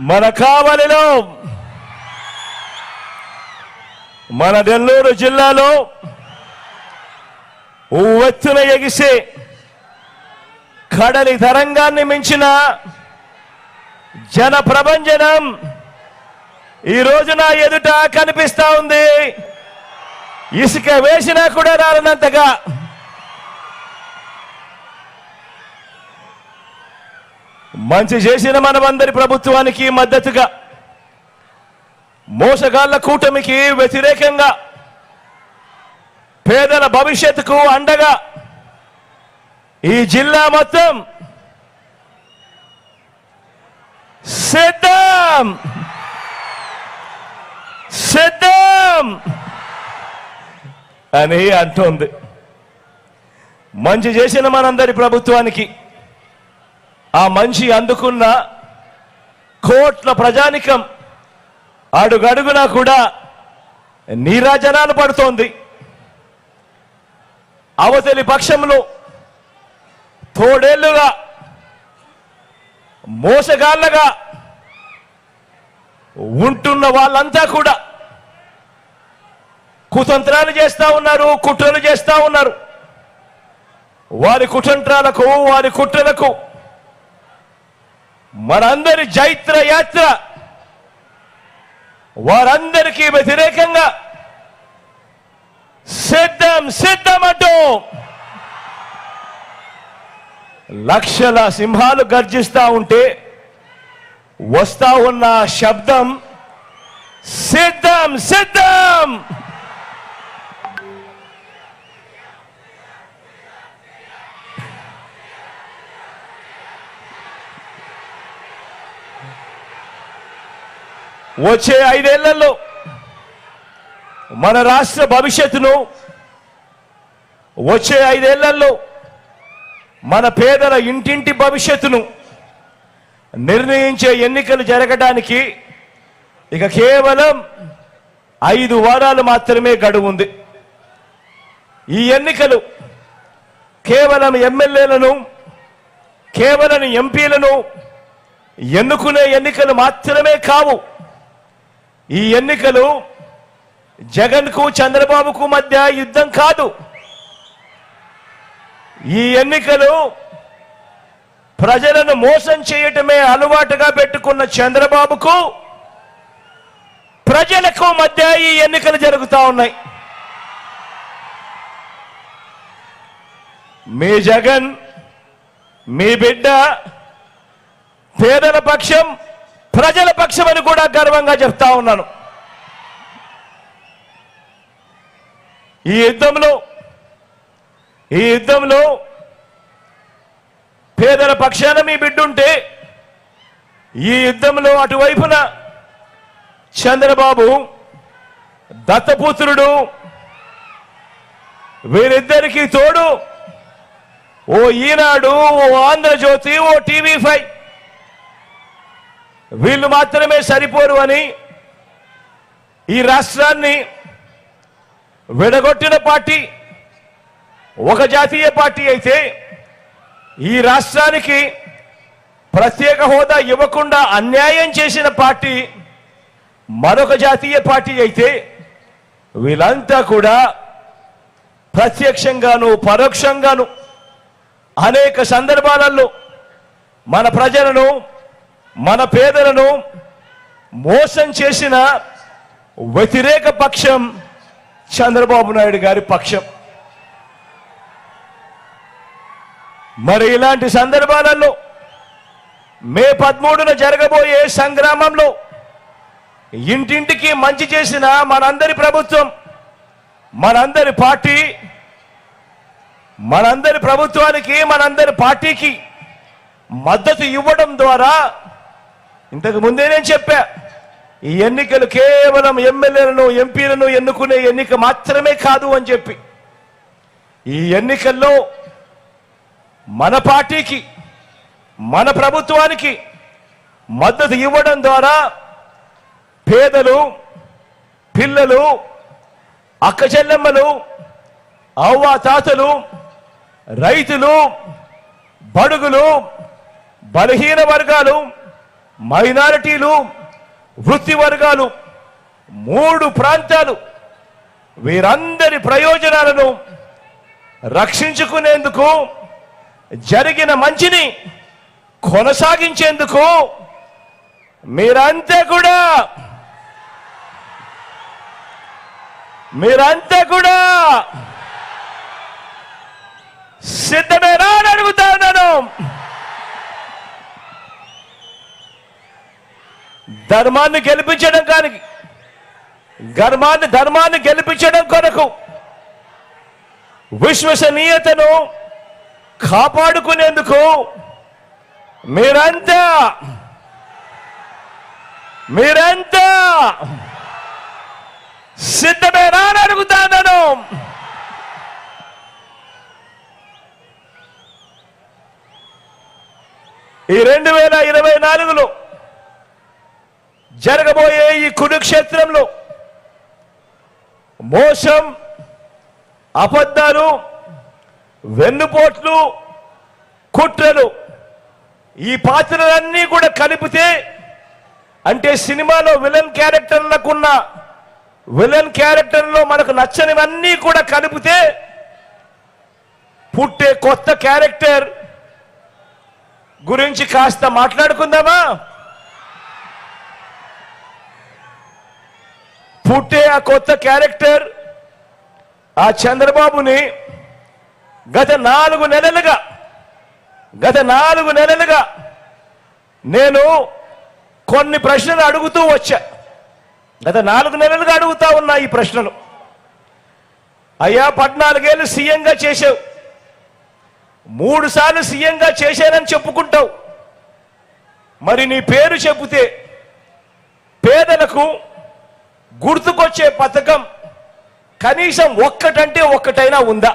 మన కావలిలో మన నెల్లూరు జిల్లాలో ఉవ్వెత్తున ఎగిసే కడలి తరంగాన్ని మించిన జన ప్రభంజనం ఈ రోజున ఎదుట కనిపిస్తా ఉంది. ఇసుక వేసినా కూడా రాలనంతగా మంచి చేసిన మనమందరి ప్రభుత్వానికి మద్దతుగా, మోసగాళ్ల కూటమికి వ్యతిరేకంగా, పేదల భవిష్యత్తుకు అండగా ఈ జిల్లా మొత్తం సిద్ధం సిద్ధం అని అంటోంది. మంచి చేసిన మనందరి ప్రభుత్వానికి, ఆ మంచి అందుకున్న కోట్ల ప్రజానికం అడుగడుగునా కూడా నీరాజనాలు పడుతోంది. అవతలి పక్షంలో తోడేళ్లుగా మోసగాళ్లగా ఉంటున్న వాళ్ళంతా కూడా కుతంత్రాలు చేస్తా ఉన్నారు, కుట్రలు చేస్తా ఉన్నారు. వారి కుతంత్రాలకు, వారి కుట్రలకు మనందరి జైత్ర యాత్ర వారందరికీ వ్యతిరేకంగా సిద్ధం సిద్ధం అంటూ లక్షల సింహాలు గర్జిస్తా ఉంటే వస్తా ఉన్న శబ్దం సిద్ధం సిద్ధం. వచ్చే 5 ఏళ్లలో మన రాష్ట్ర భవిష్యత్తును, వచ్చే 5 ఏళ్లలో మన పేదల ఇంటింటి భవిష్యత్తును నిర్ణయించే ఎన్నికలు జరగడానికి ఇక కేవలం 5 వారాలు మాత్రమే గడువు ఉంది. ఈ ఎన్నికలు కేవలం ఎమ్మెల్యేలను, కేవలం ఎంపీలను ఎన్నుకునే ఎన్నికలు మాత్రమే కావు. ఈ ఎన్నికలు జగన్కు, చంద్రబాబుకు మధ్య యుద్ధం కాదు. ఈ ఎన్నికలు ప్రజలను మోసం చేయటమే అలవాటుగా పెట్టుకున్న చంద్రబాబుకు, ప్రజలకు మధ్య ఈ ఎన్నికలు జరుగుతూ ఉన్నాయి. మీ జగన్, మీ బిడ్డ పేదల పక్షం, ప్రజల పక్షం అని కూడా గర్వంగా చెప్తా ఉన్నాను. ఈ యుద్ధంలో పేదల పక్షాన మీ బిడ్డుంటే, ఈ యుద్ధంలో అటువైపున చంద్రబాబు దత్తపుత్రుడు, వీరిద్దరికీ తోడు ఓ ఈనాడు, ఓ ఆంధ్రజ్యోతి, ఓ టీవీ5 వీళ్ళు మాత్రమే సరిపోరు అని ఈ రాష్ట్రాన్ని విడగొట్టిన పార్టీ ఒక జాతీయ పార్టీ అయితే, ఈ రాష్ట్రానికి ప్రత్యేక హోదా ఇవ్వకుండా అన్యాయం చేసిన పార్టీ మరొక జాతీయ పార్టీ అయితే, వీళ్ళంతా కూడా ప్రత్యక్షంగాను పరోక్షంగాను అనేక సందర్భాలలో మన ప్రజలను, మన పేదలను మోసం చేసిన వ్యతిరేక పక్షం చంద్రబాబు నాయుడు గారి పక్షం. మరి ఇలాంటి సందర్భాలలో మే 13న జరగబోయే సంగ్రామంలో ఇంటింటికి మంచి చేసిన మనందరి ప్రభుత్వం, మనందరి పార్టీ, మనందరి ప్రభుత్వానికి, మనందరి పార్టీకి మద్దతు ఇవ్వడం ద్వారా, ఇంతకు ముందే నేను చెప్పా, ఈ ఎన్నికలు కేవలం ఎమ్మెల్యేలను, ఎంపీలను ఎన్నుకునే ఎన్నిక మాత్రమే కాదు అని చెప్పి, ఈ ఎన్నికల్లో మన పార్టీకి, మన ప్రభుత్వానికి మద్దతు ఇవ్వడం ద్వారా పేదలు, పిల్లలు, అక్క చెల్లెమ్మలు, అవ్వ తాతలు, రైతులు, బడుగులు, బలహీన వర్గాలు, మైనారిటీలు, వృత్తి వర్గాలు, 3 ప్రాంతాలు వీరందరి ప్రయోజనాలను రక్షించుకునేందుకు, జరిగిన మంచిని కొనసాగించేందుకు మీరంతా కూడా సిద్ధమేనా అని అడుగుతా ఉన్నాను. ధర్మాన్ని గెలిపించడం కొరకు, విశ్వసనీయతను కాపాడుకునేందుకు మీరంతా సిద్ధమేనా అని అడుగుతాను. ఈ 2024లో జరగబోయే ఈ కురుక్షేత్రంలో మోసం, అబద్ధాలు, వెన్నుపోట్లు, కుట్రలు, ఈ పాత్రలన్నీ కూడా కలిపితే, అంటే సినిమాలో విలన్ క్యారెక్టర్లో మనకు నచ్చనివన్నీ కూడా కలిపితే పుట్టే కొత్త క్యారెక్టర్ గురించి కాస్త మాట్లాడుకుందామా? పుట్టే ఆ కొత్త క్యారెక్టర్ ఆ చంద్రబాబుని గత 4 నెలలుగా నేను కొన్ని ప్రశ్నలు అడుగుతూ వచ్చా. గత 4 నెలలుగా అడుగుతా ఉన్నా ఈ ప్రశ్నలు. అయ్యా, 14 ఏళ్ళు సీఎంగా చేసావు, 3 సార్లు సీఎంగా చేశానని చెప్పుకుంటావు. మరి నీ పేరు చెబితే పేదలకు గుర్తుకొచ్చే పథకం కనీసం ఒక్కటైనా ఉందా?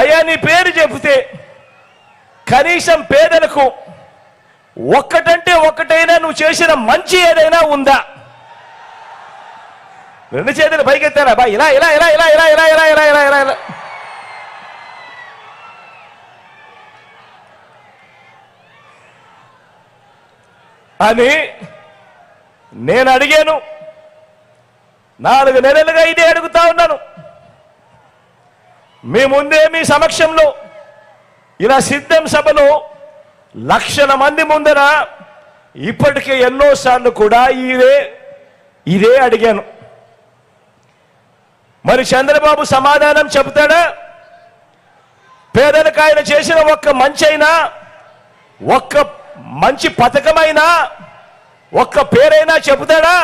అయ్యా, నీ పేరు చెబితే కనీసం పేదలకు ఒక్కటైనా నువ్వు చేసిన మంచి ఏదైనా ఉందా? 2 చేతులు పైకెత్తారా బా? ఇలా ఇలా ఇలా ఇలా ఇలా ఇలా ఇలా ఇలా ఇలా ఇలా ఇలా అని నేను అడిగాను. 4 నెలలుగా ఇదే అడుగుతా ఉన్నాను. మీ ముందే, మీ సమక్షంలో, ఇలా సిద్ధం సభలో లక్షల మంది ముందర ఇప్పటికే ఎన్నోసార్లు కూడా ఇదే అడిగాను. మరి చంద్రబాబు సమాధానం చెబుతాడా? పేదలకు ఆయన చేసిన ఒక్క మంచి పథకమైనా, ఒక్క పేరైనా చెబుతాడా?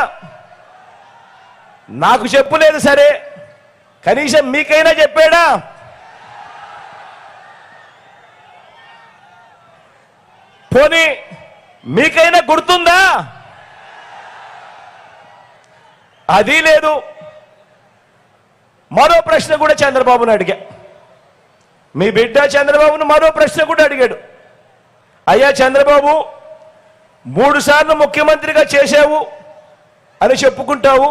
నాకు చెప్పలేదు, సరే కనీసం మీకైనా చెప్పాడా? పోనీ మీకైనా గుర్తుందా? అది లేదు. మరో ప్రశ్న కూడా చంద్రబాబును అడిగా. మీ బిడ్డ చంద్రబాబును మరో ప్రశ్న కూడా అడిగాడు. అయ్యా చంద్రబాబు, 3 సార్లు ముఖ్యమంత్రిగా చేశావు అని చెప్పుకుంటావు,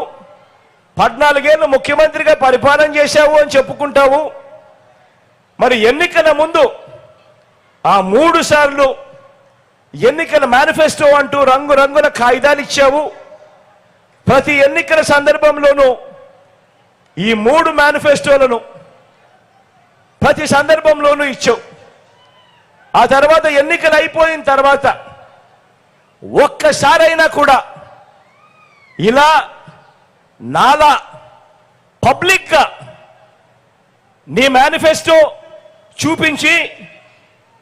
14 ఏళ్ళు ముఖ్యమంత్రిగా పరిపాలన చేశావు అని చెప్పుకుంటావు. మరి ఎన్నికల ముందు ఆ 3 సార్లు ఎన్నికల మేనిఫెస్టో అంటూ రంగురంగుల కాగితాలు ఇచ్చావు. ప్రతి ఎన్నికల సందర్భంలోనూ ఈ 3 మేనిఫెస్టోలను ప్రతి సందర్భంలోనూ ఇచ్చావు. ఆ తర్వాత ఎన్నికలు అయిపోయిన తర్వాత ఒక్కసారైనా కూడా ఇలా నాలా పబ్లిక్గా నీ మేనిఫెస్టో చూపించి,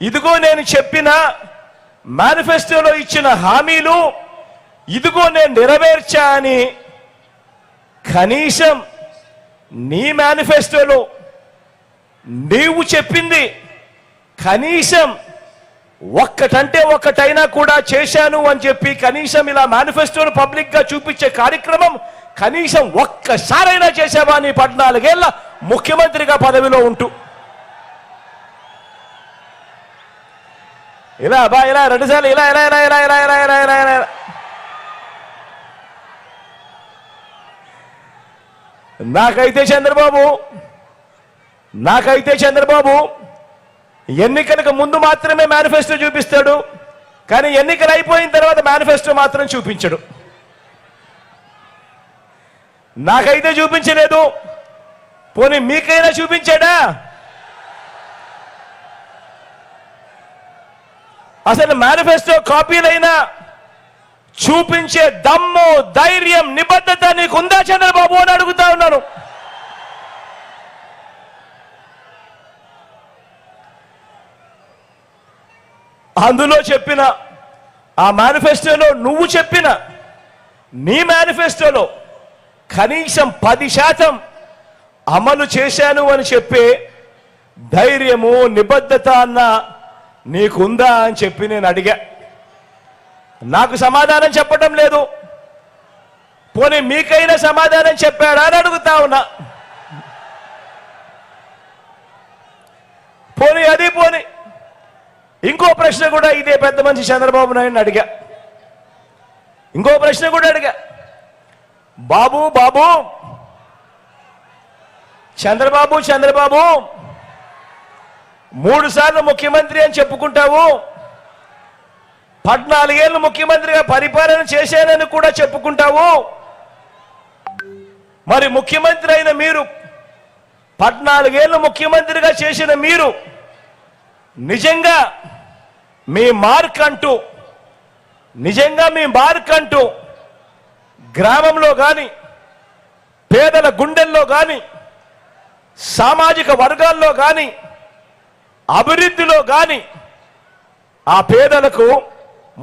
ఇదిగో నేను చెప్పిన మేనిఫెస్టోలో ఇచ్చిన హామీలు ఇదిగో నేను నెరవేర్చా అని కనీసం నీ మేనిఫెస్టోలో నీవు చెప్పింది కనీసం ఒక్కటైనా కూడా చేశాను అని చెప్పి కనీసం ఇలా మేనిఫెస్టోను పబ్లిక్ గా చూపించే కార్యక్రమం కనీసం ఒక్కసారైనా చేసావా నీ 14 ఏళ్ల ముఖ్యమంత్రిగా పదవిలో ఉంటూ? ఇలా బా, ఇలా 2 సార్లు ఇలా ఇలా ఇలా ఇలా ఇలా ఇలా ఇలా ఇలా ఇలా నాకైతే చంద్రబాబు ఎన్నికలకు ముందు మాత్రమే మేనిఫెస్టో చూపిస్తాడు, కానీ ఎన్నికలు అయిపోయిన తర్వాత మేనిఫెస్టో మాత్రం చూపించడు. నాకైతే చూపించలేదు, పోనీ మీకైనా చూపించాడా? అసలు మేనిఫెస్టో కాపీలైనా చూపించే దమ్ము, ధైర్యం, నిబద్ధత నీకుందా చంద్రబాబు అని అడుగుతా ఉన్నాను. అందులో చెప్పిన ఆ మేనిఫెస్టోలో నువ్వు చెప్పిన నీ మేనిఫెస్టోలో కనీసం 10% అమలు చేశాను అని చెప్పే ధైర్యము, నిబద్ధత అన్న నీకుందా అని చెప్పి నేను అడిగా. నాకు సమాధానం చెప్పడం లేదు. పోనీ మీకైనా సమాధానం చెప్పాడా అని అడుగుతా ఉన్నా. పోనీ అది పోనీ ఇంకో ప్రశ్న కూడా ఇదే పెద్ద మనిషి చంద్రబాబు నాయుడు అడిగా. ఇంకో ప్రశ్న కూడా అడిగా, బాబు బాబు చంద్రబాబు 3 సార్లు ముఖ్యమంత్రి అని చెప్పుకుంటావు, 14 ఏళ్ళు ముఖ్యమంత్రిగా పరిపాలన చేశానని కూడా చెప్పుకుంటావు. మరి ముఖ్యమంత్రి అయిన మీరు, 14 ఏళ్ళు ముఖ్యమంత్రిగా చేసిన మీరు నిజంగా మీ మార్క్ అంటూ గ్రామంలో కానీ, పేదల గుండెల్లో కానీ, సామాజిక వర్గాల్లో కానీ, అభివృద్ధిలో కానీ ఆ పేదలకు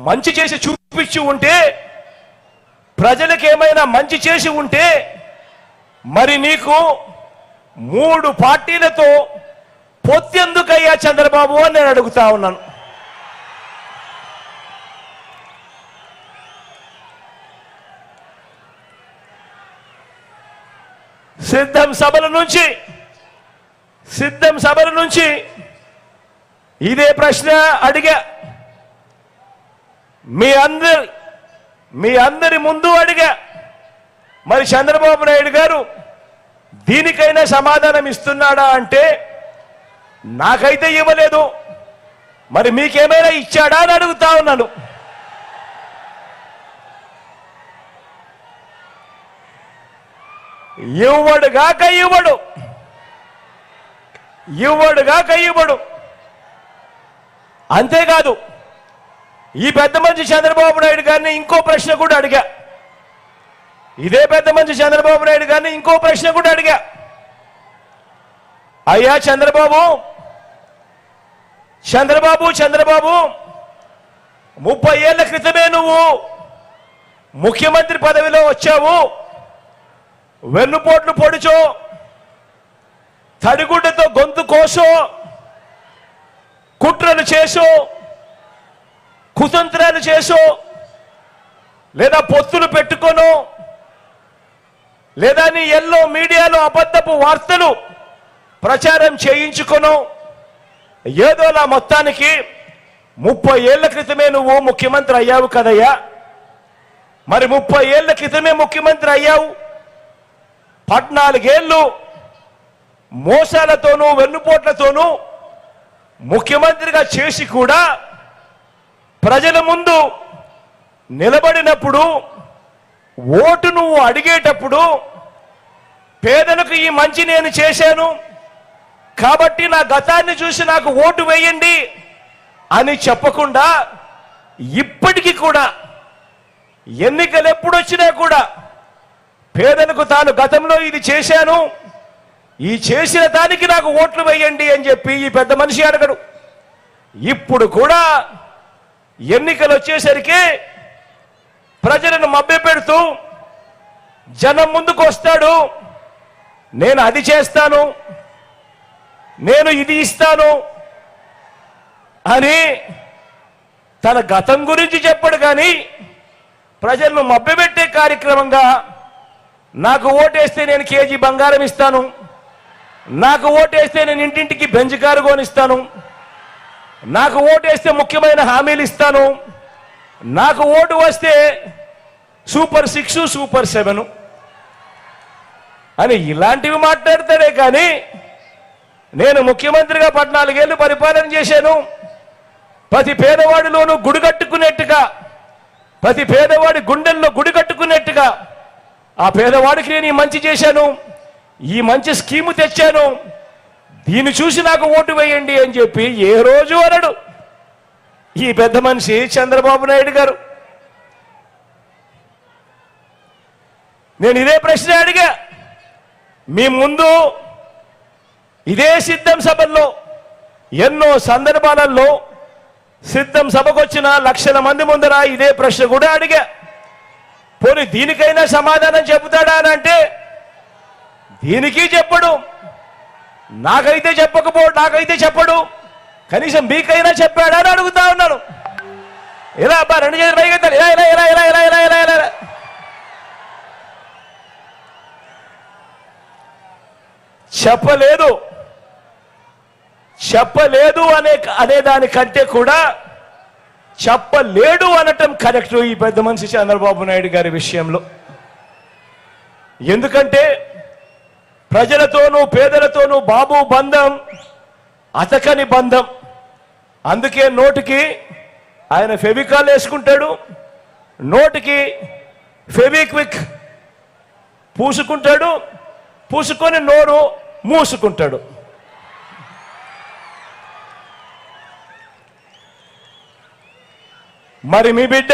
మంచి చేసి చూపించి ఉంటే, ప్రజలకు ఏమైనా మంచి చేసి ఉంటే, మరి నీకు 3 పార్టీలతో పొత్తెందుకయ్యా చంద్రబాబు అని నేను అడుగుతా ఉన్నాను. సిద్ధం సభల నుంచి ఇదే ప్రశ్న అడిగా. మీ అందరి ముందు అడిగా. మరి చంద్రబాబు నాయుడు గారు దీనికైనా సమాధానం ఇస్తున్నాడా అంటే నాకైతే ఇవ్వలేదు. మరి మీకేమైనా ఇచ్చాడా అని అడుగుతా ఉన్నాను. ఇవ్వడుగాక ఇవ్వడు. అంతేకాదు, ఈ పెద్ద మనిషి చంద్రబాబు నాయుడు గారిని ఇంకో ప్రశ్న కూడా అడిగా. ఇదే పెద్ద మనిషి చంద్రబాబు నాయుడు గారిని ఇంకో ప్రశ్న కూడా అడిగా. అయ్యా చంద్రబాబు 30 ఏళ్ల క్రితమే నువ్వు ముఖ్యమంత్రి పదవిలో వచ్చావు. వెన్నుపోట్లు పొడిచో, తడిగుడ్డతో గొంతు కోసో, కుట్రలు చేసో, కుతంత్రాలు చేసో, లేదా పొత్తులు పెట్టుకోనో, లేదా నీ ఎల్లో మీడియాలో అబద్ధపు వార్తలు ప్రచారం చేయించుకోనో, ఏదోలా మొత్తానికి 30 ఏళ్ల క్రితమే నువ్వు ముఖ్యమంత్రి అయ్యావు కదయ్యా. మరి 30 ఏళ్ల క్రితమే ముఖ్యమంత్రి అయ్యావు, 14 ఏళ్ళు మోసాలతోనూ వెన్నుపోట్లతోనూ ముఖ్యమంత్రిగా చేసి కూడా ప్రజల ముందు నిలబడినప్పుడు, ఓటు నువ్వు అడిగేటప్పుడు పేదలకు ఈ మంచి నేను చేశాను కాబట్టి నా గతాన్ని చూసి నాకు ఓటు వేయండి అని చెప్పకుండా, ఇప్పటికీ కూడా ఎన్నికలు ఎప్పుడొచ్చినా కూడా పేదలకు తాను గతంలో ఇది చేశాను, ఈ చేసిన దానికి నాకు ఓట్లు వేయండి అని చెప్పి ఈ పెద్ద మనిషి అడగడు. ఇప్పుడు కూడా ఎన్నికలు వచ్చేసరికి ప్రజలను మభ్యపెడుతూ జనం ముందుకు వస్తాడు. నేను అది చేస్తాను, నేను ఇది ఇస్తాను అని తన గతం గురించి చెప్పడు. కానీ ప్రజలను మభ్యపెట్టే కార్యక్రమంగా నాకు ఓటేస్తే నేను కేజీ బంగారం ఇస్తాను, నాకు ఓటేస్తే నేను ఇంటింటికి బెంజ్ కారు కొనిస్తాను, నాకు ఓటేస్తే ముఖ్యమైన హామీలు ఇస్తాను, నాకు ఓటు వస్తే సూపర్ 6 సూపర్ 7 అని ఇలాంటివి మాట్లాడతాడే. కానీ నేను ముఖ్యమంత్రిగా 14 ఏళ్ళు పరిపాలన చేశాను. ప్రతి పేదవాడిలోనూ గుడి కట్టుకునేట్టుగా, ప్రతి పేదవాడి గుండెల్లో గుడి కట్టుకునేట్టుగా ఆ పేదవాడికి నేను ఈ మంచి చేశాను, ఈ మంచి స్కీము తెచ్చాను, దీన్ని చూసి నాకు ఓటు వేయండి అని చెప్పి ఏ రోజు అనడు ఈ పెద్ద మనిషి చంద్రబాబు నాయుడు గారు. నేను ఇదే ప్రశ్న అడిగా మీ ముందు. ఇదే సిద్ధం సభల్లో ఎన్నో సందర్భాలలో సిద్ధం సభకు వచ్చిన లక్షల మంది ముందర ఇదే ప్రశ్న కూడా అడిగా. పోనీ దీనికైనా సమాధానం చెబుతాడా అని అంటే దీనికి చెప్పడు, నాకైతే చెప్పడు, కనీసం మీకైనా చెప్పాడా అని అడుగుతా ఉన్నాను. ఇలా అబ్బా 2 చేతులు పైకెత్తాలి, ఇలా ఇలా ఇలా ఇలా ఇలా ఇలా ఇలా ఇలా చెప్పలేదు అనే దానికంటే కూడా చెప్పలేడు అనటం కరెక్ట్ ఈ పెద్ద మనిషి చంద్రబాబు నాయుడు గారి విషయంలో. ఎందుకంటే ప్రజలతోనూ పేదలతోనూ బాబు బంధం అతకని బంధం. అందుకే నోటికి ఆయన ఫెవికాల్ వేసుకుంటాడు, నోటికి ఫెవిక్విక్ పూసుకుంటాడు, పూసుకొని నోరు మూసుకుంటాడు. మరి మీ బిడ్డ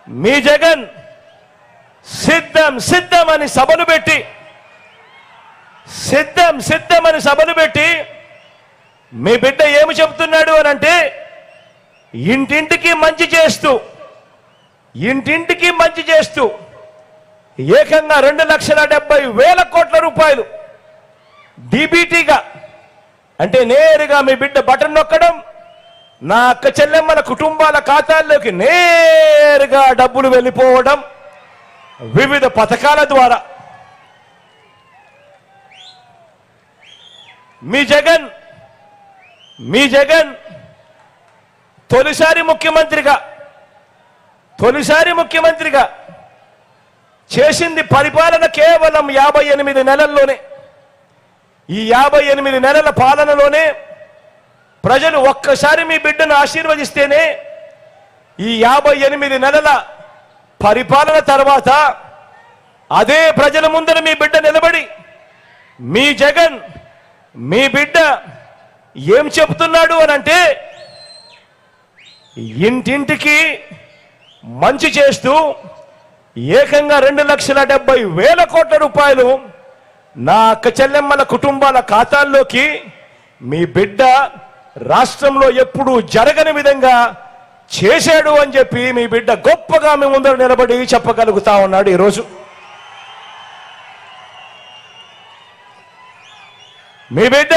మీ జగన్ సిద్ధమని సభలు పెట్టి మీ బిడ్డ ఏమి చెబుతున్నాడు అని అంటే ఇంటింటికి మంచి చేస్తూ ఏకంగా 2,70,000 కోట్ల రూపాయలు డీబీటీగా, అంటే నేరుగా మీ బిడ్డ బటన్ నొక్కడం, నా అక్క చెల్లెమ్మల కుటుంబాల ఖాతాల్లోకి నేరుగా డబ్బులు వెళ్ళిపోవడం వివిధ పథకాల ద్వారా. మీ జగన్ తొలిసారి ముఖ్యమంత్రిగా చేసింది పరిపాలన కేవలం 58 నెలల్లోనే. ఈ 58 నెలల పాలనలోనే ప్రజలు ఒక్కసారి మీ బిడ్డను ఆశీర్వదిస్తేనే ఈ 58 నెలల పరిపాలన తర్వాత అదే ప్రజల ముందర మీ బిడ్డ నిలబడి మీ బిడ్డ ఏం చెప్తున్నాడు అని అంటే ఇంటింటికి మంచి చేస్తూ ఏకంగా 2,70,000 కోట్ల రూపాయలు నా అక్క చెల్లెమ్మల కుటుంబాల ఖాతాల్లోకి మీ బిడ్డ రాష్ట్రంలో ఎప్పుడూ జరగని విధంగా చేశాడు అని చెప్పి మీ బిడ్డ గొప్పగా మీ ముందర నిలబడి చెప్పగలుగుతా ఉన్నాడు. ఈరోజు మీ బిడ్డ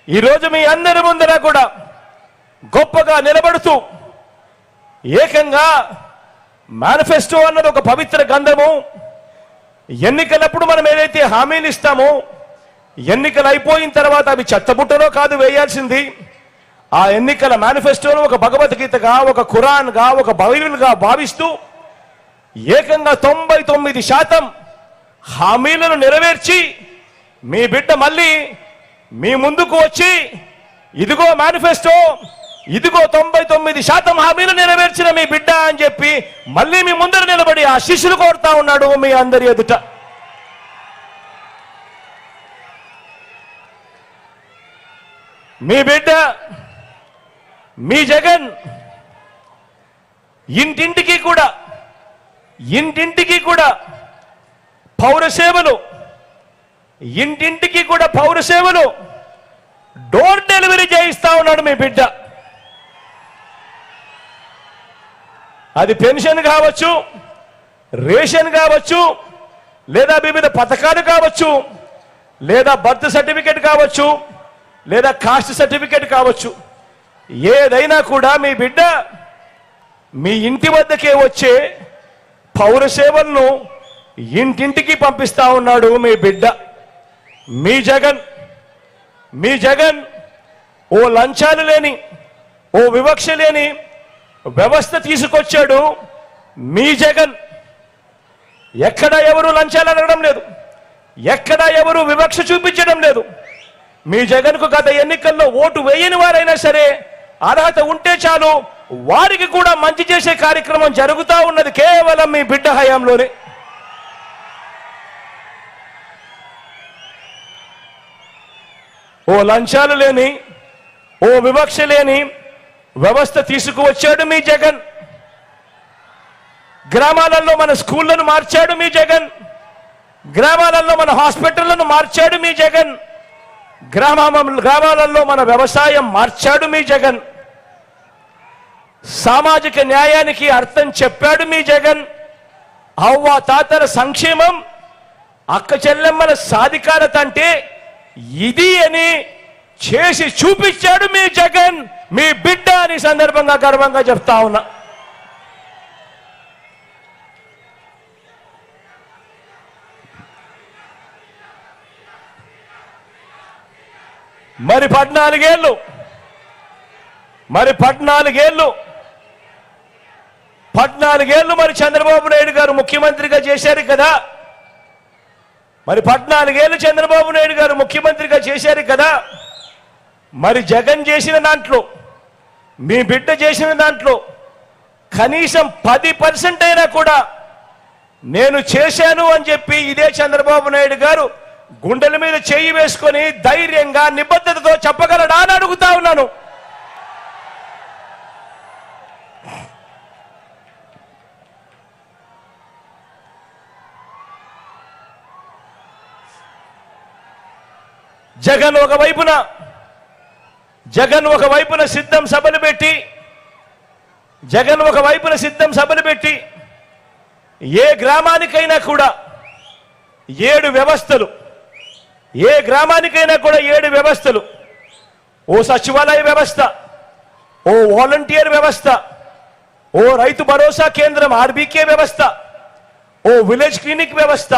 ఈరోజు మీ అందరి ముందర కూడా గొప్పగా నిలబడుతూ ఏకంగా మేనిఫెస్టో అన్నది ఒక పవిత్ర గంధము. ఎన్నికలప్పుడు మనం ఏదైతే హామీలు ఇస్తామో ఎన్నికలు అయిపోయిన తర్వాత అవి చెత్తబుట్టలో కాదు వేయాల్సింది. ఆ ఎన్నికల మేనిఫెస్టోను ఒక భగవద్గీతగా, ఒక ఖురాన్గా, ఒక బైబిల్గా భావిస్తూ ఏకంగా 99% హామీలను నెరవేర్చి మీ బిడ్డ మళ్ళీ మీ ముందుకు వచ్చి ఇదిగో మేనిఫెస్టో, ఇదిగో 99% హామీలు నెరవేర్చిన మీ బిడ్డ అని చెప్పి మళ్ళీ మీ ముందర నిలబడి ఆశీస్సులు కోరుతా ఉన్నాడు మీ అందరి ఎదుట. మీ బిడ్డ మీ జగన్ ఇంటింటికి కూడా పౌర సేవలు డోర్ డెలివరీ చేయిస్తా ఉన్నాడు మీ బిడ్డ. అది పెన్షన్ కావచ్చు, రేషన్ కావచ్చు, లేదా వివిధ పథకాలు కావచ్చు, లేదా బర్త్ సర్టిఫికెట్ కావచ్చు, లేదా కాస్ట్ సర్టిఫికెట్ కావచ్చు, ఏదైనా కూడా మీ బిడ్డ మీ ఇంటి వద్దకే వచ్చే పౌర సేవలను ఇంటింటికి పంపిస్తా ఉన్నాడు మీ బిడ్డ మీ జగన్ ఓ లంచాలు లేని ఓ వివక్ష లేని వ్యవస్థ తీసుకొచ్చాడు మీ జగన్. ఎక్కడ ఎవరు లంచాలు అడగడం లేదు, ఎక్కడ ఎవరు వివక్ష చూపించడం లేదు. మీ జగన్కు గత ఎన్నికల్లో ఓటు వేయని వారైనా సరే అర్హత ఉంటే చాలు వారికి కూడా మంచి చేసే కార్యక్రమం జరుగుతూ ఉన్నది కేవలం మీ బిడ్డ హయాంలోనే. ఓ లంచాలు లేని ఓ వివక్ష లేని వ్యవస్థ తీసుకువచ్చాడు మీ జగన్. గ్రామాలలో మన స్కూళ్లను మార్చాడు మీ జగన్, గ్రామాలలో మన హాస్పిటళ్లను మార్చాడు మీ జగన్, గ్రామాలలో మన వ్యవసాయం మార్చాడు మీ జగన్, సామాజిక న్యాయానికి అర్థం చెప్పాడు మీ జగన్, అవ్వ తాతల సంక్షేమం అక్క చెల్లెమ్మల సాధికారత అంటే ఇది అని చేసి చూపించాడు మీ జగన్. మీ బిడ్డ అని సందర్భంగా గర్వంగా చెప్తా ఉన్నా. మరి 14 మరి చంద్రబాబు నాయుడు గారు ముఖ్యమంత్రిగా చేశారు కదా. మరి 14 చంద్రబాబు నాయుడు గారు ముఖ్యమంత్రిగా చేశారు కదా. మరి జగన్ చేసిన దాంట్లో మీ బిడ్డ చేసిన దాంట్లో కనీసం 10% అయినా కూడా నేను చేశాను అని చెప్పి ఇదే చంద్రబాబు నాయుడు గారు గుండెల మీద చేయి వేసుకొని ధైర్యంగా నిబద్ధతతో చెప్పగలడా అని అడుగుతా ఉన్నాను. జగన్ ఒకవైపున సిద్ధం సభలు పెట్టి ఏ గ్రామానికైనా కూడా 7 వ్యవస్థలు, ఏ గ్రామానికైనా కూడా 7 వ్యవస్థలు, ఓ సచివాలయ వ్యవస్థ, ఓ వాలంటీర్ వ్యవస్థ, ఓ రైతు భరోసా కేంద్రం ఆర్బీకే వ్యవస్థ, ఓ విలేజ్ క్లినిక్ వ్యవస్థ,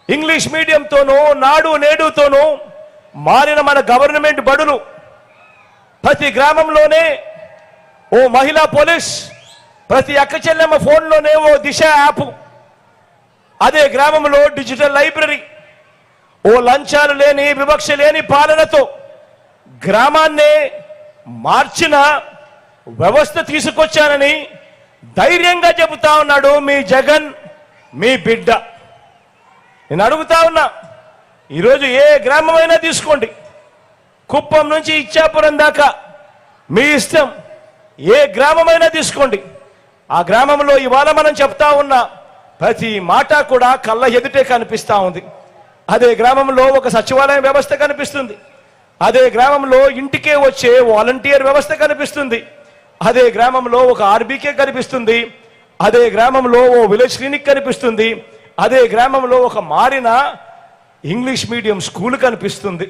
ఇంగ్లీష్ మీడియంతోనూ నాడు నేడుతోనూ మారిన మన గవర్నమెంట్ బడులు, ప్రతి గ్రామంలోనే ఓ మహిళా పోలీస్, ప్రతి అక్క చెల్లెమ్మ ఫోన్లోనే ఓ దిశ యాప్, అదే గ్రామంలో డిజిటల్ లైబ్రరీ, ఓ లంచాలు లేని వివక్ష లేని పాలనతో గ్రామాన్నే మార్చిన వ్యవస్థ తీసుకొచ్చానని ధైర్యంగా చెబుతా ఉన్నాడు మీ జగన్ మీ బిడ్డ. నేను అడుగుతా ఉన్నా, ఈరోజు ఏ గ్రామమైనా తీసుకోండి, కుప్పం నుంచి ఇచ్చాపురం దాకా మీ ఇష్టం, ఏ గ్రామమైనా తీసుకోండి. ఆ గ్రామంలో ఇవాళ మనం చెప్తా ఉన్న ప్రతి మాట కూడా కళ్ళ ఎదుటే కనిపిస్తా ఉంది. అదే గ్రామంలో ఒక సచివాలయం వ్యవస్థ కనిపిస్తుంది, అదే గ్రామంలో ఇంటికే వచ్చే వాలంటీర్ వ్యవస్థ కనిపిస్తుంది, అదే గ్రామంలో ఒక ఆర్బీకే కనిపిస్తుంది, అదే గ్రామంలో ఓ విలేజ్ క్లినిక్ కనిపిస్తుంది, అదే గ్రామంలో ఒక మారిన ఇంగ్లీష్ మీడియం స్కూల్ కనిపిస్తుంది,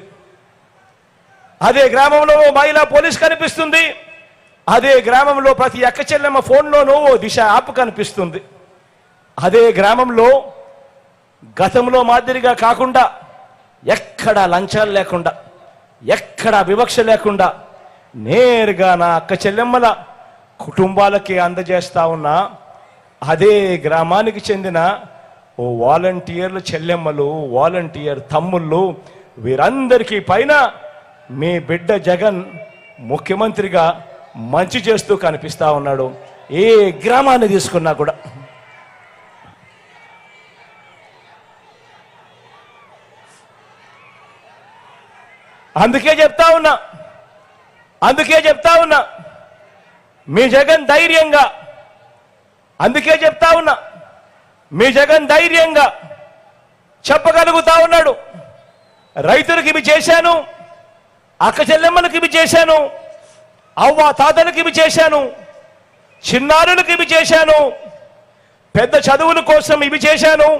అదే గ్రామంలో ఓ మహిళా పోలీస్ కనిపిస్తుంది, అదే గ్రామంలో ప్రతి అక్క చెల్లెమ్మ ఫోన్లోనూ ఓ దిశ యాప్ కనిపిస్తుంది. అదే గ్రామంలో గతంలో మాదిరిగా కాకుండా ఎక్కడ లంచాలు లేకుండా, ఎక్కడ వివక్ష లేకుండా నేరుగా నా అక్క చెల్లెమ్మల కుటుంబాలకి అందజేస్తా ఉన్నా అదే గ్రామానికి చెందిన ఓ వాలంటీర్ల చెల్లెమ్మలు, వాలంటీర్ తమ్ముళ్ళు, వీరందరికీ పైన మీ బిడ్డ జగన్ ముఖ్యమంత్రిగా మంచి చేస్తూ కనిపిస్తా ఉన్నాడు. ఏ గ్రామాన్ని తీసుకున్నా కూడా. అందుకే చెప్తా ఉన్నా మీ జగన్ ధైర్యంగా, అందుకే చెప్తా ఉన్నా మీ జగన్ ధైర్యంగా చెప్పగలుగుతా ఉన్నాడు. రైతులకు ఇవి చేశాను, అక్క చెల్లెమ్మలకు ఇవి చేశాను, అవ్వ తాతలకు ఇవి చేశాను, చిన్నారులకు ఇవి చేశాను, పెద్ద చదువుల కోసం ఇవి చేశాను,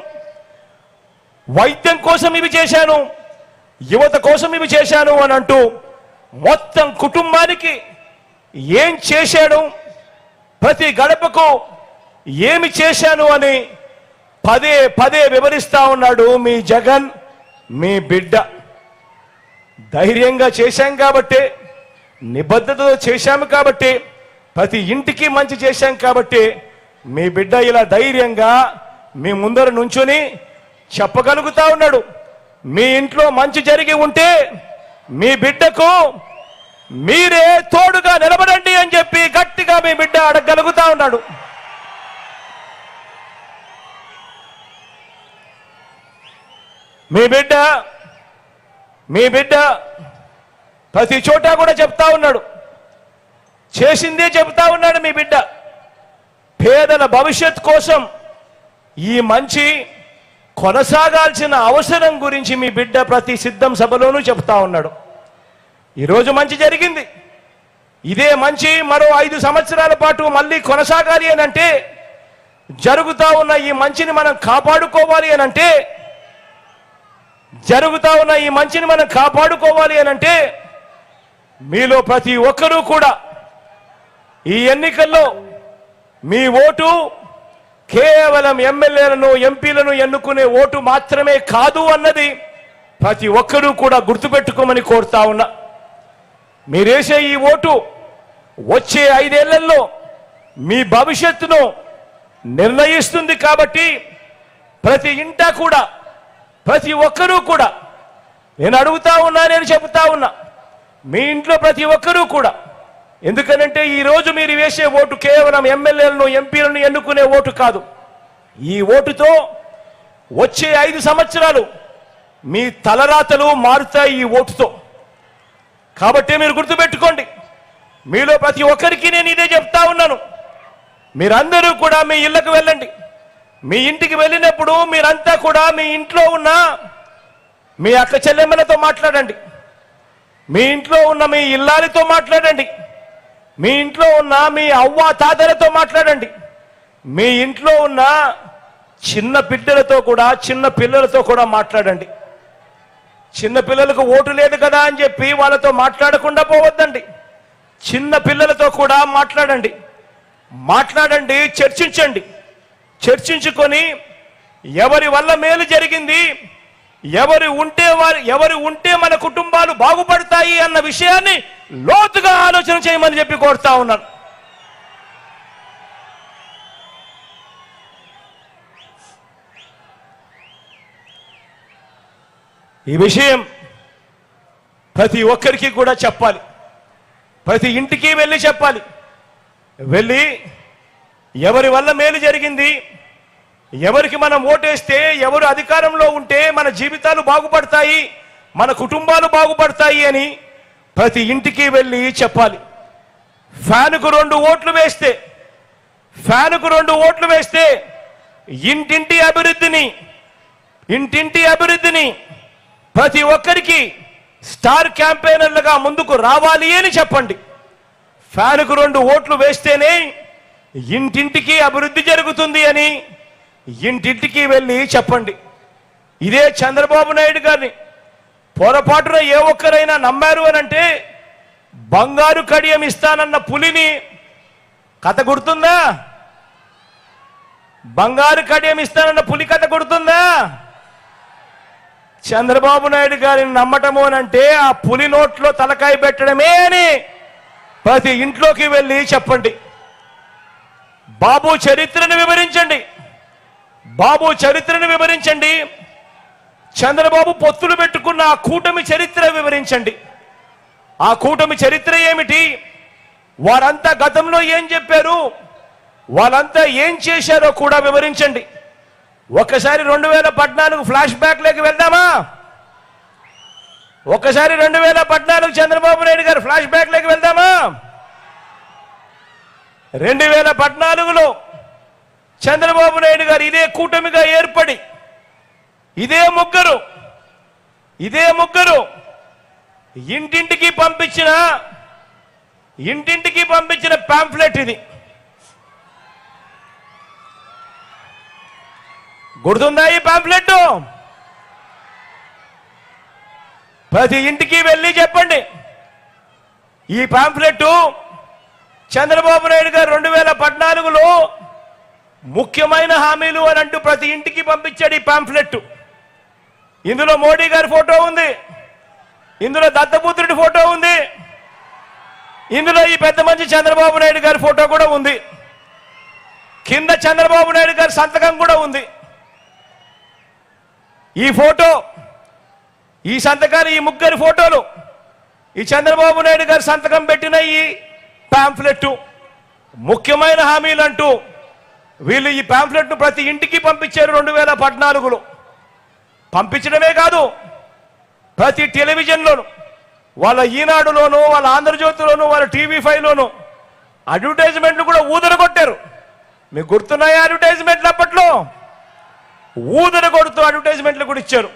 వైద్యం కోసం ఇవి చేశాను, యువత కోసం ఇవి చేశాను అని అంటూ మొత్తం కుటుంబానికి ఏం చేశాడు, ప్రతి గడపకు ఏమి చేశాను అని పదే పదే వివరిస్తా ఉన్నాడు మీ జగన్ మీ బిడ్డ. ధైర్యంగా చేశాం కాబట్టి, నిబద్ధతతో చేశాము కాబట్టి, ప్రతి ఇంటికి మంచి చేశాం కాబట్టి మీ బిడ్డ ఇలా ధైర్యంగా మీ ముందర నుంచుని చెప్పగలుగుతా ఉన్నాడు. మీ ఇంట్లో మంచి జరిగి ఉంటే మీ బిడ్డకు మీరే తోడుగా నిలబడండి అని చెప్పి గట్టిగా మీ బిడ్డ అడగగలుగుతా ఉన్నాడు. మీ బిడ్డ ప్రతి చోట కూడా చెప్తా ఉన్నాడు, చేసిందే చెప్తా ఉన్నాడు. మీ బిడ్డ పేదల భవిష్యత్ కోసం ఈ మంచి కొనసాగాల్సిన అవసరం గురించి మీ బిడ్డ ప్రతి సిద్ధం సభలోనూ చెప్తా ఉన్నాడు. ఈరోజు మంచి జరిగింది, ఇదే మంచి మరో 5 సంవత్సరాల పాటు మళ్ళీ కొనసాగాలి అనంటే, జరుగుతా ఉన్న ఈ మంచిని మనం కాపాడుకోవాలి అనంటే, మీలో ప్రతి ఒక్కరూ కూడా ఈ ఎన్నికల్లో మీ ఓటు కేవలం ఎమ్మెల్యేలను ఎంపీలను ఎన్నుకునే ఓటు మాత్రమే కాదు అన్నది ప్రతి ఒక్కరూ కూడా గుర్తుపెట్టుకోమని కోరుతా ఉన్నా. మీరేసే ఈ ఓటు వచ్చే 5 ఏళ్లలో మీ భవిష్యత్తును నిర్ణయిస్తుంది. కాబట్టి ప్రతి ఇంట కూడా, ప్రతి ఒక్కరూ కూడా, నేను అడుగుతా ఉన్నా, నేను చెబుతా ఉన్నా, మీ ఇంట్లో ప్రతి ఒక్కరూ కూడా, ఎందుకనంటే ఈరోజు మీరు వేసే ఓటు కేవలం ఎమ్మెల్యేలను ఎంపీలను ఎన్నుకునే ఓటు కాదు. ఈ ఓటుతో వచ్చే 5 సంవత్సరాలు మీ తలరాతలు మారుతాయి ఈ ఓటుతో. కాబట్టి మీరు గుర్తుపెట్టుకోండి, మీలో ప్రతి ఒక్కరికి నేను ఇదే చెప్తా ఉన్నాను. మీరందరూ కూడా మీ ఇళ్లకు వెళ్ళండి. మీ ఇంటికి వెళ్ళినప్పుడు మీరంతా కూడా మీ ఇంట్లో ఉన్న మీ అక్క చెల్లెమ్మలతో మాట్లాడండి, మీ ఇంట్లో ఉన్న మీ ఇల్లాలితో మాట్లాడండి, మీ ఇంట్లో ఉన్న మీ అవ్వ తాతలతో మాట్లాడండి, మీ ఇంట్లో ఉన్న చిన్న బిడ్డలతో కూడా, చిన్న పిల్లలతో కూడా మాట్లాడండి. చిన్న పిల్లలకు ఓటు లేదు కదా అని చెప్పి వాళ్ళతో మాట్లాడకుండా పోవద్దండి. చిన్న పిల్లలతో కూడా మాట్లాడండి, చర్చించుకొని ఎవరి వల్ల మేలు జరిగింది, ఎవరు ఉంటే మన కుటుంబాలు బాగుపడతాయి అన్న విషయాన్ని లోతుగా ఆలోచన చేయమని చెప్పి కోరుతా ఉన్నాను. ఈ విషయం ప్రతి ఒక్కరికి కూడా చెప్పాలి, ప్రతి ఇంటికి వెళ్ళి చెప్పాలి. వెళ్ళి ఎవరి వల్ల మేలు జరిగింది, ఎవరికి మనం ఓటేస్తే, ఎవరు అధికారంలో ఉంటే మన జీవితాలు బాగుపడతాయి, మన కుటుంబాలు బాగుపడతాయి అని ప్రతి ఇంటికి వెళ్ళి చెప్పాలి. ఫ్యానుకు 2 ఓట్లు వేస్తే ఇంటింటి అభివృద్ధిని ప్రతి ఒక్కరికి స్టార్ క్యాంపెయినర్లుగా ముందుకు రావాలి అని చెప్పండి. ఫ్యానుకు 2 ఓట్లు వేస్తేనే ఇంటింటికి అభివృద్ధి జరుగుతుంది అని ఇంటింటికి వెళ్ళి చెప్పండి. ఇదే చంద్రబాబు నాయుడు గారిని పొరపాటున ఏ ఒక్కరైనా నమ్మారు అనంటే, బంగారు కడియం ఇస్తానన్న పులిని కథ గుర్తుందా? బంగారు కడియం ఇస్తానన్న పులి కథ గుర్తుందా? చంద్రబాబు నాయుడు గారిని నమ్మటము అనంటే ఆ పులి నోట్లో తలకాయ పెట్టడమే అని ప్రతి ఇంట్లోకి వెళ్ళి చెప్పండి. బాబు చరిత్రను వివరించండి. చంద్రబాబు పొత్తులు పెట్టుకున్న ఆ కూటమి చరిత్ర వివరించండి. ఆ కూటమి చరిత్ర ఏమిటి, వారంతా గతంలో ఏం చెప్పారు, వాళ్ళంతా ఏం చేశారో కూడా వివరించండి. ఒక్కసారి 2014 ఫ్లాష్ బ్యాక్ లేకి వెళ్దామా? ఒక్కసారి 2014 చంద్రబాబు నాయుడు గారు ఫ్లాష్ బ్యాక్ లేకి వెళ్దామా? 2014లో చంద్రబాబు నాయుడు గారు ఇదే కూటమిగా ఏర్పడి ఇదే ముగ్గురు ఇంటింటికి పంపించిన పాంఫ్లెట్ ఇది. గుర్తుందా ఈ పాంఫ్లెట్? ప్రతి ఇంటికి వెళ్ళి చెప్పండి. ఈ పాంఫ్లెట్ చంద్రబాబు నాయుడు గారు 2014లో ముఖ్యమైన హామీలు అని అంటూ ప్రతి ఇంటికి పంపించాడు ఈ పాంఫ్లెట్. ఇందులో మోడీ గారి ఫోటో ఉంది, ఇందులో దత్తపుత్రుడి ఫోటో ఉంది, ఇందులో ఈ పెద్ద మనిషి చంద్రబాబు నాయుడు గారి ఫోటో కూడా ఉంది, కింద చంద్రబాబు నాయుడు గారి సంతకం కూడా ఉంది. ఈ ఫోటో, ఈ సంతకాలు, ఈ ముగ్గురి ఫోటోలు, ఈ చంద్రబాబు నాయుడు గారి సంతకం పెట్టిన ఈ పాంఫ్లెట్ ముఖ్యమైన హామీలు అంటూ వీళ్ళు ఈ పాంఫ్లెట్ను ప్రతి ఇంటికి పంపించారు 2014లో. పంపించడమే కాదు, ప్రతి టెలివిజన్లోను, వాళ్ళ ఈనాడులోను, వాళ్ళ ఆంధ్రజ్యోతిలోను, వాళ్ళ TV5లోను అడ్వర్టైజ్మెంట్లు కూడా ఊదరగొట్టారు. మీకు గుర్తున్నాయా అడ్వర్టైజ్మెంట్లు? అప్పట్లో ఊదరగొడుతూ అడ్వర్టైజ్మెంట్లు కూడా ఇచ్చారు.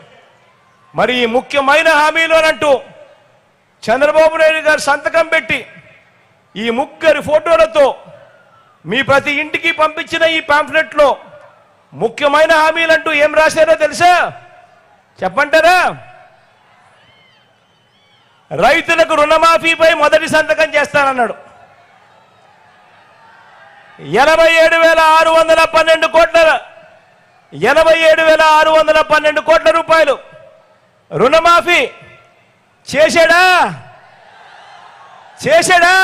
మరి ఈ ముఖ్యమైన హామీలు అని అంటూ చంద్రబాబు నాయుడు గారు సంతకం పెట్టి ఈ ముగ్గురి ఫోటోలతో మీ ప్రతి ఇంటికి పంపించిన ఈ పాంఫ్లెట్లో ముఖ్యమైన హామీలంటూ ఏం రాశారో తెలుసా? చెప్పంటారా? రైతులకు రుణమాఫీపై మొదటి సంతకం చేస్తానన్నాడు. 87,612 కోట్ల 87,612 కోట్ల రూపాయలు రుణమాఫీ చేశాడా? చేశాడా?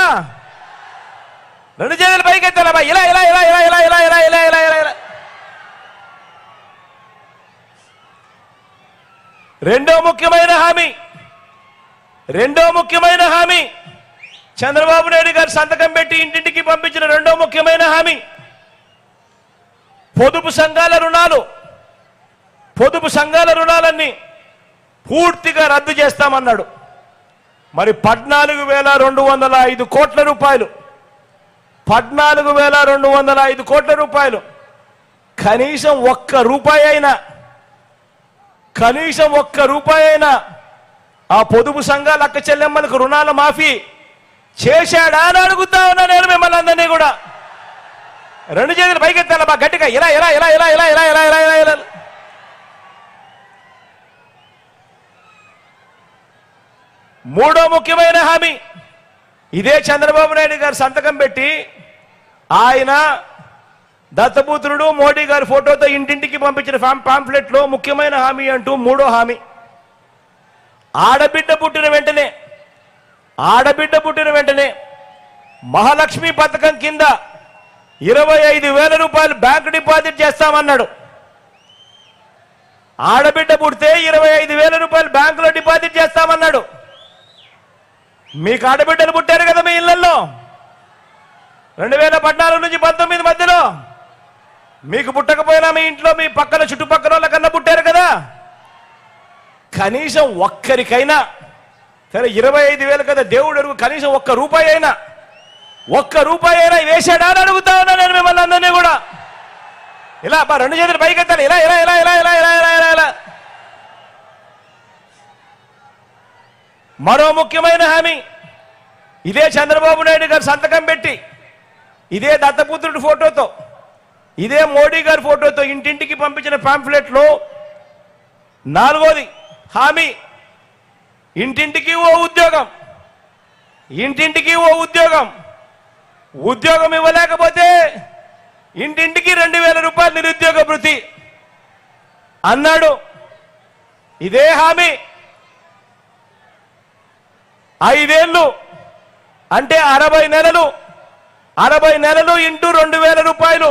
రెండు చేతులు పైకెత్తాలమ్మా. ఇలా ఇలా ఇలా ఇలా ఇలా ఇలా ఇలా ఇలా ఇలా ఇలా ఇలా. రెండో ముఖ్యమైన హామీ చంద్రబాబు నాయుడు గారు సంతకం పెట్టి ఇంటింటికి పంపించిన రెండో ముఖ్యమైన హామీ పొదుపు సంఘాల రుణాలన్నీ పూర్తిగా రద్దు చేస్తామన్నాడు. మరి 14,205 కోట్ల రూపాయలు 14,205 కోట్ల రూపాయలు కనీసం ఒక్క రూపాయి అయినా ఆ పొదుపు సంఘాల అక్క చెల్లెమ్మలకు రుణాల మాఫీ చేశాడా అని అడుగుతా ఉన్నా నేను మిమ్మల్ని అందరినీ కూడా. రెండు చేతులు పైకెత్తాల బా గట్టిగా. ఇలా ఇలా ఇలా ఇలా ఇలా ఇలా ఇలా ఇలా ఇలా ఇలా. మూడో ముఖ్యమైన హామీ ఇదే చంద్రబాబు నాయుడు గారు సంతకం పెట్టి ఆయన దత్తపుత్రుడు మోడీ గారి ఫోటోతో ఇంటింటికి పంపించిన పాంఫ్లెట్లో ముఖ్యమైన హామీ అంటూ మూడో హామీ ఆడబిడ్డ పుట్టిన వెంటనే మహాలక్ష్మి పథకం కింద 25,000 రూపాయలు బ్యాంకు డిపాజిట్ చేస్తామన్నాడు. ఆడబిడ్డ పుడితే 25,000 రూపాయలు బ్యాంకులో డిపాజిట్ చేస్తామన్నాడు. మీకు ఆడబిడ్డలు పుట్టారు కదా మీ ఇళ్లలో 2014 నుంచి 19 మధ్యలో. మీకు పుట్టకపోయినా మీ ఇంట్లో మీ పక్కన చుట్టుపక్కల వాళ్ళ కన్నా పుట్టారు కదా. కనీసం ఒక్కరికైనా సరే 25,000 కదా దేవుడు అడుగు, కనీసం ఒక్క రూపాయి అయినా వేశాడా అని అడుగుతా ఉన్నా నేను మిమ్మల్ని అందరినీ కూడా. ఇలా రెండు చేతులు పైకెత్తాలి. ఇలా ఇలా ఇలా ఇలా ఇలా ఇలా ఇలా ఇలా ఇలా. మరో ముఖ్యమైన హామీ ఇదే చంద్రబాబు నాయుడు గారు సంతకం పెట్టి ఇదే దత్తపుత్రుడి ఫోటోతో ఇదే మోడీ గారి ఫోటోతో ఇంటింటికి పంపించిన పాంఫ్లెట్లో నాలుగోది హామీ ఇంటింటికి ఓ ఉద్యోగం. ఉద్యోగం ఇవ్వలేకపోతే ఇంటింటికి 2,000 రూపాయలు నిరుద్యోగ భృతి అన్నాడు. ఇదే హామీ 5 ఏళ్ళు అంటే 60 నెలలు ఇంటూ 2,000 రూపాయలు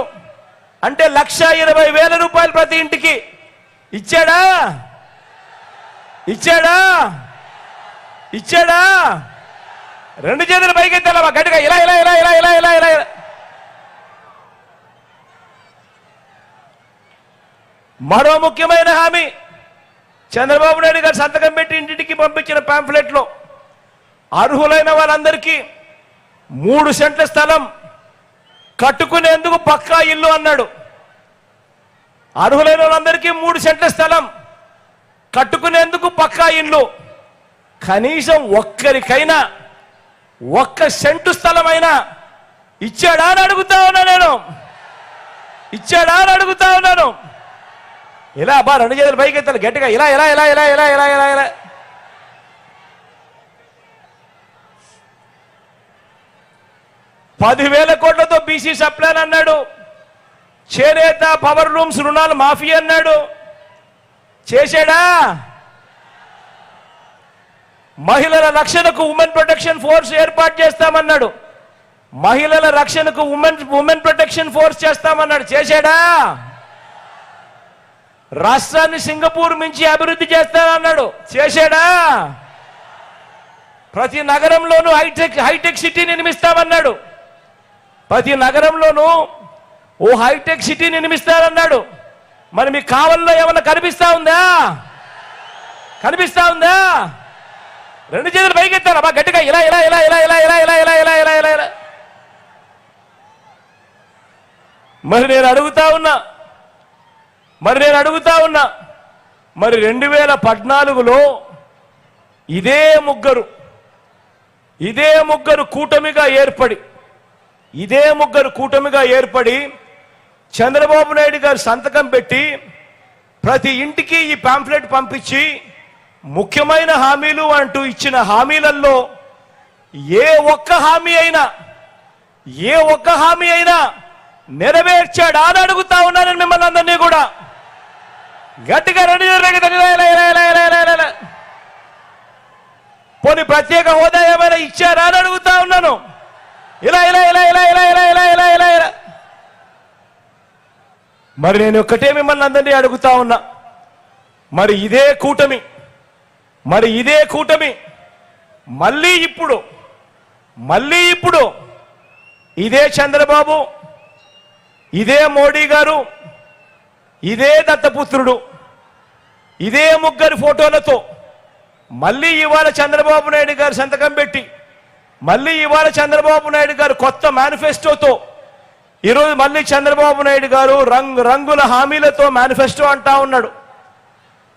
అంటే 1,20,000 రూపాయలు ప్రతి ఇంటికి ఇచ్చాడా? రెండు చేతులు పైకెత్తాలమ్మా గట్టిగా. ఇలా ఇలా ఇలా ఇలా ఇలా ఇలా ఇలా ఇలా. మరో ముఖ్యమైన హామీ చంద్రబాబు నాయుడు గారు సంతకం పెట్టి ఇంటింటికి పంపించిన పాంఫ్లెట్లో అర్హులైన వాళ్ళందరికీ 3 సెంట్ల స్థలం కట్టుకునేందుకు పక్కా ఇల్లు అన్నాడు. అర్హులైన వాళ్ళందరికీ 3 సెంట్ల స్థలం కట్టుకునేందుకు పక్కా ఇల్లు. కనీసం ఒక్కరికైనా 1 సెంటు స్థలమైనా ఇచ్చాడా అని అడుగుతా ఉన్నాను. ఇలా రెండు చేతులు పైకెత్తాలి గట్టిగా. ఇలా ఇలా ఇలా ఇలా ఇలా ఇలా ఇలా ఇలా. 10,000 కోట్లతో బీసీ సప్లాన్ అన్నాడు చేనేత పవర్ లూమ్స్ రుణాలు మాఫీ అన్నాడు, చేశాడా? మహిళల రక్షణకు ఉమెన్ ప్రొటెక్షన్ ఫోర్స్ ఏర్పాటు చేస్తామన్నాడు, మహిళల రక్షణకు ఉమెన్ ప్రొటెక్షన్ ఫోర్స్ చేస్తామన్నాడు, చేశాడా? రాష్ట్రాన్ని సింగపూర్ మించి అభివృద్ధి చేస్తానన్నాడు, చేశాడా? ప్రతి నగరంలోనూ హైటెక్ సిటీ నిర్మిస్తామన్నాడు, ప్రతి నగరంలోనూ ఓ హైటెక్ సిటీ నిర్మిస్తారన్నాడు. మరి మీ కావల్లో ఏమన్నా కనిపిస్తా ఉందా? కనిపిస్తా ఉందా? రెండు చేతులు పైకెత్తారా బా గట్టిగా, ఇలా ఇలా ఇలా ఇలా ఇలా ఇలా ఇలా ఇలా ఇలా ఇలా ఇలా ఇలా. మరి నేను అడుగుతా ఉన్నా మరి 2014లో ఇదే ముగ్గురు కూటమిగా ఏర్పడి చంద్రబాబు నాయుడు గారు సంతకం పెట్టి ప్రతి ఇంటికి ఈ పాంఫ్లెట్ పంపించి ముఖ్యమైన హామీలు అంటూ ఇచ్చిన హామీలలో ఏ ఒక్క హామీ అయినా నెరవేర్చాడా అని అడుగుతా ఉన్నాను మిమ్మల్ని అందరినీ కూడా. గట్టిగా పోనీ ప్రత్యేక హోదా ఏమైనా ఇచ్చారా అని అడుగుతా ఉన్నాను. ఇలా ఇలా ఇలా ఇలా ఇలా ఇలా ఇలా ఇలా ఇలా ఇలా. మరి నేను ఒక్కటే మిమ్మల్ని అందరినీ అడుగుతా ఉన్నా, మరి ఇదే కూటమి మళ్ళీ ఇప్పుడు ఇదే చంద్రబాబు, ఇదే మోడీ గారు, ఇదే దత్తపుత్రుడు, ఇదే ముగ్గురు ఫోటోలతో మళ్ళీ ఇవాళ చంద్రబాబు నాయుడు గారు సంతకం పెట్టి మళ్ళీ ఇవాళ చంద్రబాబు నాయుడు గారు కొత్త మేనిఫెస్టోతో ఈరోజు మళ్ళీ చంద్రబాబు నాయుడు గారు రంగుల హామీలతో మేనిఫెస్టో అంటా ఉన్నాడు.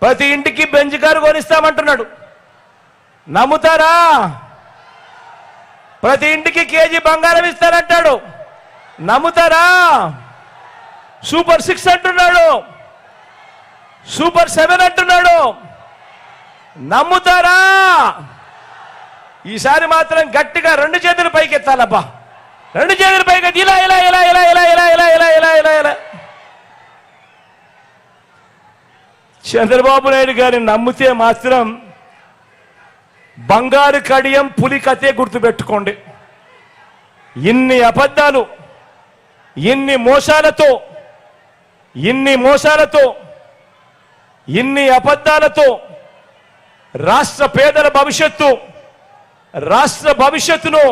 ప్రతి ఇంటికి బెంజ్ కారు కొనిస్తామంటున్నాడు, నమ్ముతారా? ప్రతి ఇంటికి కేజీ బంగారం ఇస్తారంటాడు, నమ్ముతారా? సూపర్ 6 అంటున్నాడు, సూపర్ 7 అంటున్నాడు, నమ్ముతారా? ఈసారి మాత్రం గట్టిగా రెండు చేతులు పైకి ఎత్తాలబ్బా, రెండు చేతులు పైకి ఇలా ఇలా ఇలా ఇలా ఇలా ఇలా ఇలా ఇలా ఇలా ఇలా ఇలా. చంద్రబాబు నాయుడు గారిని నమ్మితే మాత్రం బంగారు కడియం పులి కథే గుర్తుపెట్టుకోండి. ఇన్ని అబద్ధాలు, ఇన్ని అబద్ధాలతో రాష్ట్ర పేదల రాష్ట్ర భవిష్యత్తును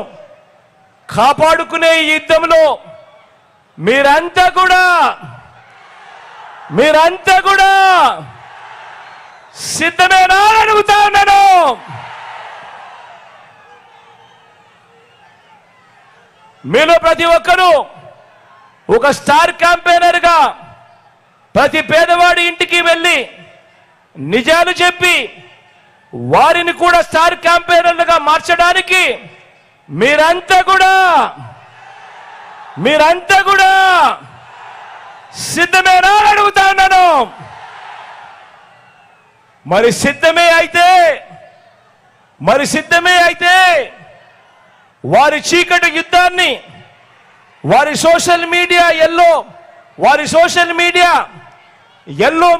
కాపాడుకునే ఈ యుద్ధంలో మీరంతా కూడా సిద్ధమేనా అడుగుతా ఉన్నాను. మీలో ప్రతి ఒక్కరూ ఒక స్టార్ క్యాంపెయినర్గా ప్రతి పేదవాడి ఇంటికి వెళ్ళి నిజాలు చెప్పి వారిని కూడా స్టార్ క్యాంపెయినర్లుగా మార్చడానికి మీరంతా కూడా సిద్ధమేనా అడుగుతా ఉన్నాను. మరి సిద్ధమే అయితే వారి చీకటి యుద్ధాన్ని, వారి సోషల్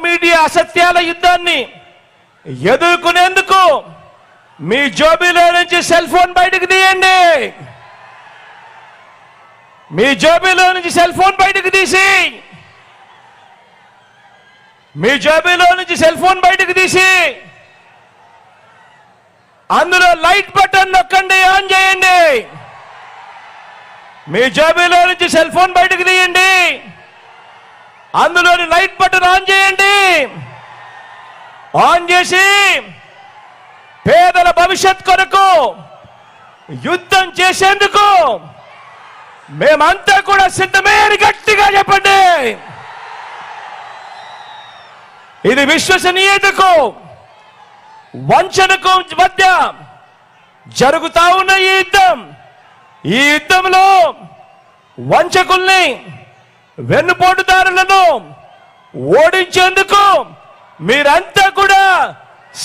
మీడియా అసత్యాల యుద్ధాన్ని ఎదుర్కొనేందుకు మీ జోబీలో నుంచి సెల్ ఫోన్ బయటకు తీయండి. మీ జోబీలో నుంచి సెల్ ఫోన్ బయటకు తీసి అందులో లైట్ బటన్ నొక్కండి, ఆన్ చేయండి. మీ జోబీలో నుంచి సెల్ ఫోన్ బయటకు తీయండి, అందులోని లైట్ బటన్ ఆన్ చేయండి. ఆన్ చేసి పేదల భవిష్యత్ కొరకు యుద్ధం చేసేందుకు మేమంతా కూడా సిద్ధమే అని గట్టిగా చెప్పండి. ఇది విశ్వసనీయతకు వంచనకు మధ్య జరుగుతా ఉన్న ఈ యుద్ధంలో వంచకుల్ని, వెన్నుపోటుదారులను ఓడించేందుకు మీరంతా కూడా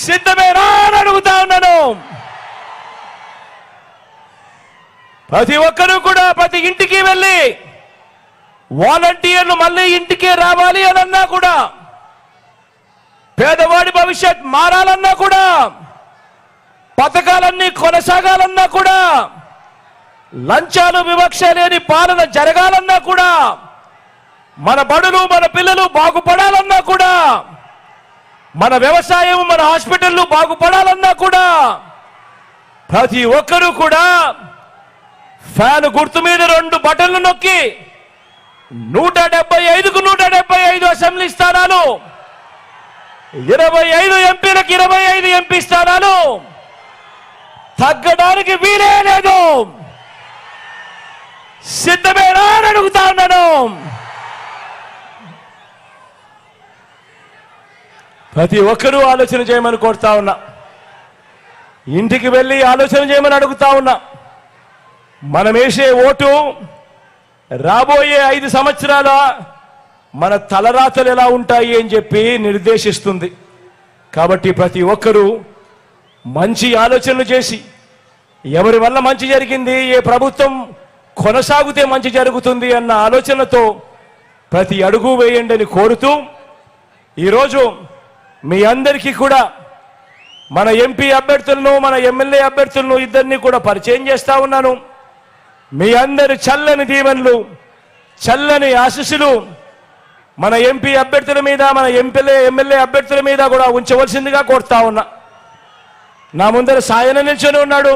సిద్ధమేనా అని అడుగుతా ఉన్నాను. ప్రతి ఒక్కరూ కూడా ప్రతి ఇంటికి వెళ్ళి వాలంటీర్లు మళ్ళీ ఇంటికే రావాలి అనన్నా కూడా, పేదవాడి భవిష్యత్ మారాలన్నా కూడా, పథకాలన్నీ కొనసాగాలన్నా కూడా, లంచాలు వివక్ష లేని పాలన జరగాలన్నా కూడా, మన బడులు మన పిల్లలు బాగుపడాలన్నా కూడా, మన వ్యవసాయం మన హాస్పిటళ్లు బాగుపడాలన్నా కూడా ప్రతి ఒక్కరూ కూడా ఫ్యాన్ గుర్తు మీద 2 బటన్లు నొక్కి 175కు 175 అసెంబ్లీ స్థానాలు, 25 ఎంపీలకు 25 ఎంపీ స్థానాలు తగ్గడానికి వీలే లేదు. సిద్ధమేనా అని అడుగుతా ఉన్నాను. ప్రతి ఒక్కరూ ఆలోచన చేయమని కోరుతా ఉన్నా. ఇంటికి వెళ్ళి ఆలోచన చేయమని అడుగుతా ఉన్నా. మనం వేసే ఓటు రాబోయే 5 సంవత్సరాల మన తలరాతలు ఎలా ఉంటాయి అని చెప్పి నిర్దేశిస్తుంది. కాబట్టి ప్రతి ఒక్కరూ మంచి ఆలోచనలు చేసి, ఎవరి వల్ల మంచి జరిగింది, ఏ ప్రభుత్వం కొనసాగితే మంచి జరుగుతుంది అన్న ఆలోచనతో ప్రతి అడుగు వేయండి అని కోరుతూ, ఈరోజు మీ అందరికీ కూడా మన ఎంపీ అభ్యర్థులను మన ఎమ్మెల్యే అభ్యర్థులను ఇద్దరిని కూడా పరిచయం చేస్తా ఉన్నాను. మీ అందరి చల్లని దీవెనలు, చల్లని ఆశీస్సులు మన ఎంపీ అభ్యర్థుల మీద, మన ఎమ్మెల్యే అభ్యర్థుల మీద కూడా ఉంచవలసిందిగా కోరుతా ఉన్నా. నా ముందర సాయన నిల్చొని ఉన్నాడు.